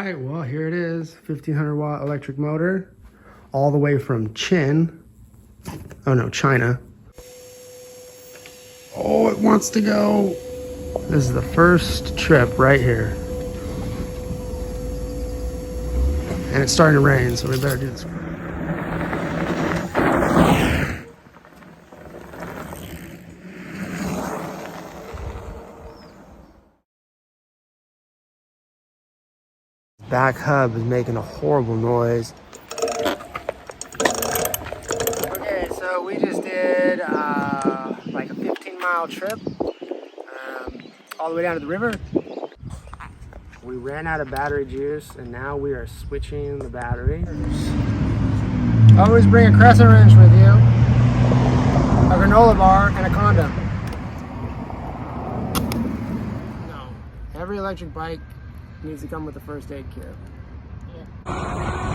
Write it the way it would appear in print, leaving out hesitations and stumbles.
right, well, here it is. 1500 watt electric motor, all the way from China. Oh, it wants to go. This is the first trip right here. And it's starting to rain, so we better do this. Back hub is making a horrible noise. Okay, so we just did like a 15-mile trip all the way down to the river. We ran out of battery juice and now we are switching the battery. Always bring a crescent wrench with you, a granola bar, and a condom. No, every electric bike needs to come with a first aid kit. Yeah.